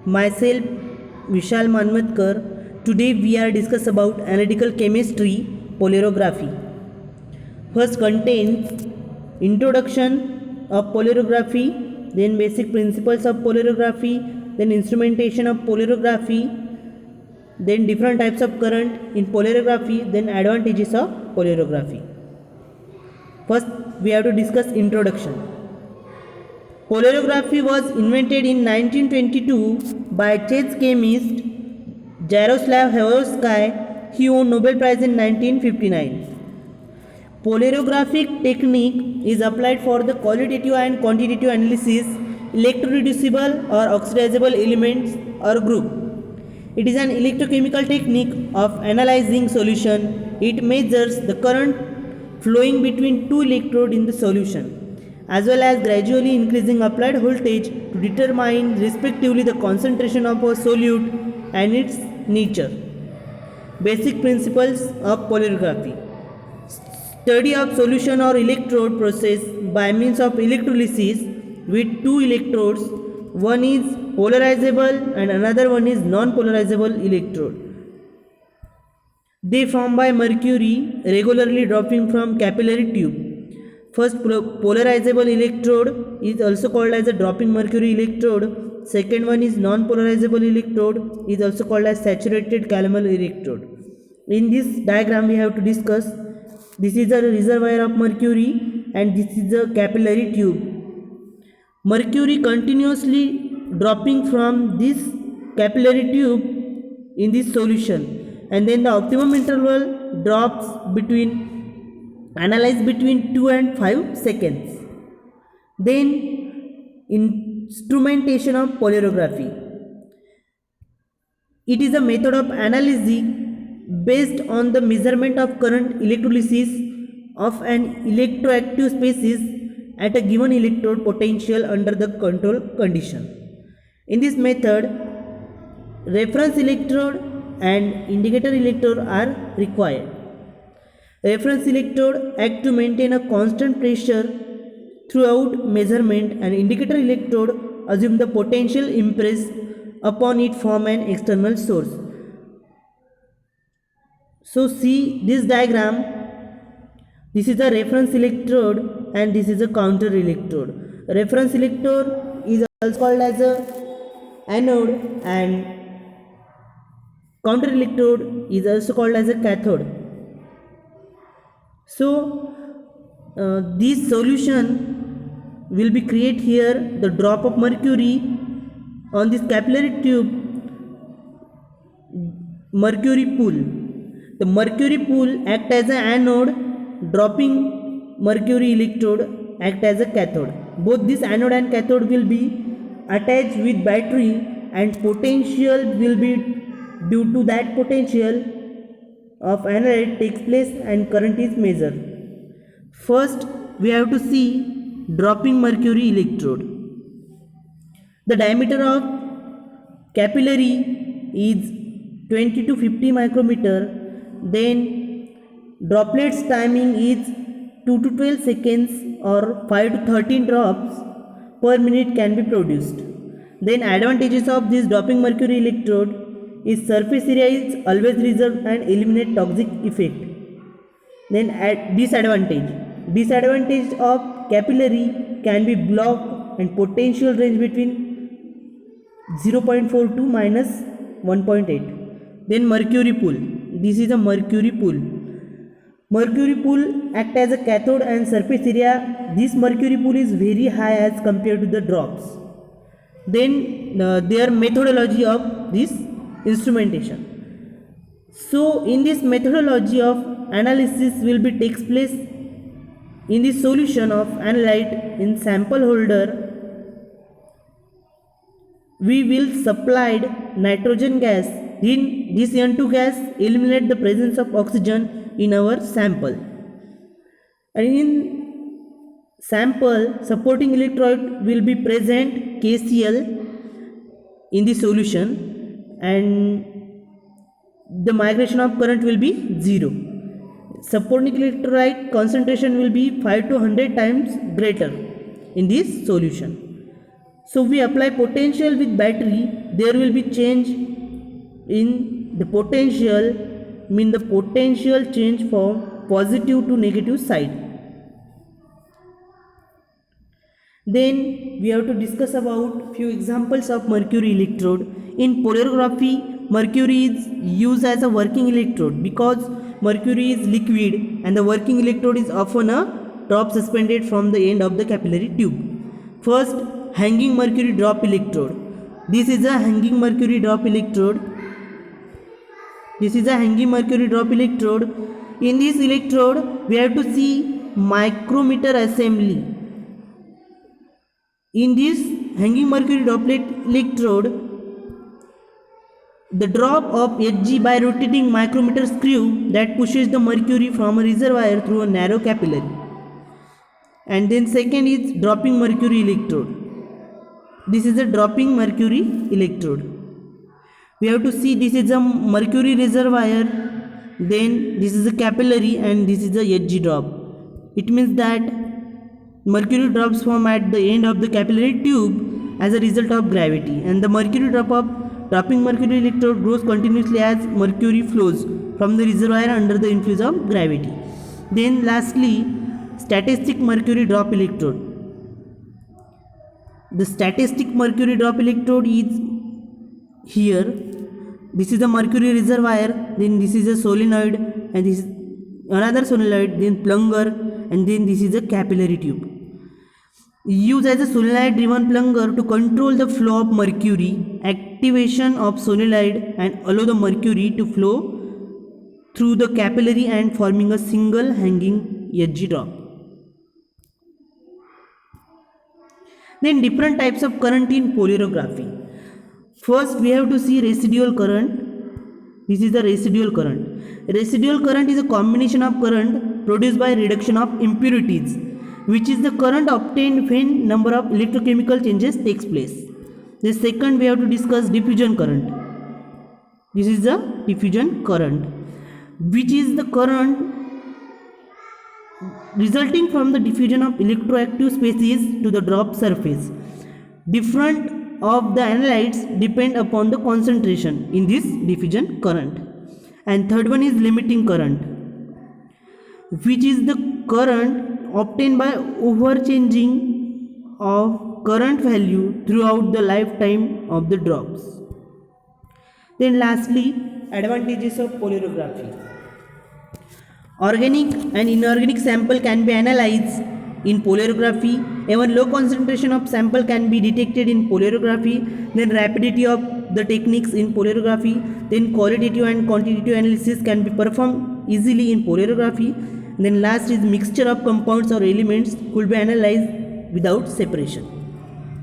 Myself Vishal Manmatkar. Today we are discuss about analytical chemistry, polarography. First contains introduction of polarography, then basic principles of polarography, then instrumentation of polarography, then different types of current in polarography, then advantages of polarography. First we have to discuss introduction. Polarography was invented in 1922 by Czech chemist Jaroslav Havorsky. He won Nobel Prize in 1959. Polarographic technique is applied for the qualitative and quantitative analysis electroreducible or oxidizable elements or group. It is an electrochemical technique of analyzing solution. It measures the current flowing between two electrodes in the solution, as well as gradually increasing applied voltage to determine respectively the concentration of a solute and its nature. Basic principles of polarography. Study of solution or electrode process by means of electrolysis with two electrodes. One is polarizable and another one is non-polarizable electrode. They form by mercury regularly dropping from capillary tube. First polarizable electrode is also called as a dropping mercury electrode. Second one is non-polarizable electrode, is also called as saturated calomel electrode. In this diagram we have to discuss, this is a reservoir of mercury and this is a capillary tube. Mercury continuously dropping from this capillary tube in this solution, and then the optimum interval drops between analyzed between 2 and 5 seconds. Then instrumentation of polarography. It is a method of analysis based on the measurement of current electrolysis of an electroactive species at a given electrode potential under the control condition. In this method, reference electrode and indicator electrode are required. Reference electrode act to maintain a constant pressure throughout measurement, and indicator electrode assume the potential impressed upon it from an external source. So see this diagram, this is a reference electrode and this is a counter electrode. Reference electrode is also called as a anode and counter electrode is also called as a cathode. So this solution will be create here the drop of mercury on this capillary tube, mercury pool. The mercury pool act as an anode, dropping mercury electrode act as a cathode. Both this anode and cathode will be attached with battery, and potential will be due to that potential of analyte takes place and current is measured. First we have to see dropping mercury electrode. The diameter of capillary is 20 to 50 micrometer. Then droplets timing is 2 to 12 seconds or 5 to 13 drops per minute can be produced. Then advantages of this dropping mercury electrode is surface area is always reserved and eliminate toxic effect. Then at disadvantage of capillary can be blocked and potential range between 0.4 to minus 1.8. Then mercury pool. This is a mercury pool. Mercury pool act as a cathode and surface area. This mercury pool is very high as compared to the drops. Then their methodology of this instrumentation. So in this methodology of analysis will be takes place in the solution of analyte in sample holder. We will supplied nitrogen gas. In this N2 gas eliminate the presence of oxygen in our sample, and in sample supporting electrolyte will be present KCl in the solution, and the migration of current will be 0. Supporting electrolyte concentration will be 5 to 100 times greater in this solution. So we apply potential with battery, there will be change in the potential, mean the potential change from positive to negative side. Then we have to discuss about few examples of mercury electrode. In polarography, mercury is used as a working electrode because mercury is liquid and the working electrode is often a drop suspended from the end of the capillary tube. First, hanging mercury drop electrode. This is a hanging mercury drop electrode. This is a hanging mercury drop electrode. In this electrode, we have to see micrometer assembly. In this hanging mercury droplet electrode, the drop of Hg by rotating micrometer screw that pushes the mercury from a reservoir through a narrow capillary. And then second is dropping mercury electrode. This is a dropping mercury electrode. We have to see this is a mercury reservoir, then this is a capillary and this is a Hg drop. It means that mercury drops from at the end of the capillary tube as a result of gravity, and the mercury drop of dropping mercury electrode grows continuously as mercury flows from the reservoir under the influence of gravity. Then lastly, statistic mercury drop electrode. The statistic mercury drop electrode is here. This is the mercury reservoir, then this is a solenoid and this is another solenoid, then plunger, and then this is a capillary tube. Used as a solenoid driven plunger to control the flow of mercury, activation of solenoid and allow the mercury to flow through the capillary and forming a single hanging Hg drop. Then different types of current in polarography. First we have to see residual current. This is the residual current. Residual current is a combination of current produced by reduction of impurities, which is the current obtained when number of electrochemical changes takes place. The second we have to discuss diffusion current. This is the diffusion current, which is the current resulting from the diffusion of electroactive species to the drop surface. Different of the analytes depend upon the concentration in this diffusion current. And third one is limiting current, which is the current obtained by overchanging of current value throughout the lifetime of the drops. Then lastly, advantages of polarography. Organic and inorganic sample can be analyzed in polarography. Even low concentration of sample can be detected in polarography. Then rapidity of the techniques in polarography. Then qualitative and quantitative analysis can be performed easily in polarography. Then last is mixture of compounds or elements could be analyzed without separation.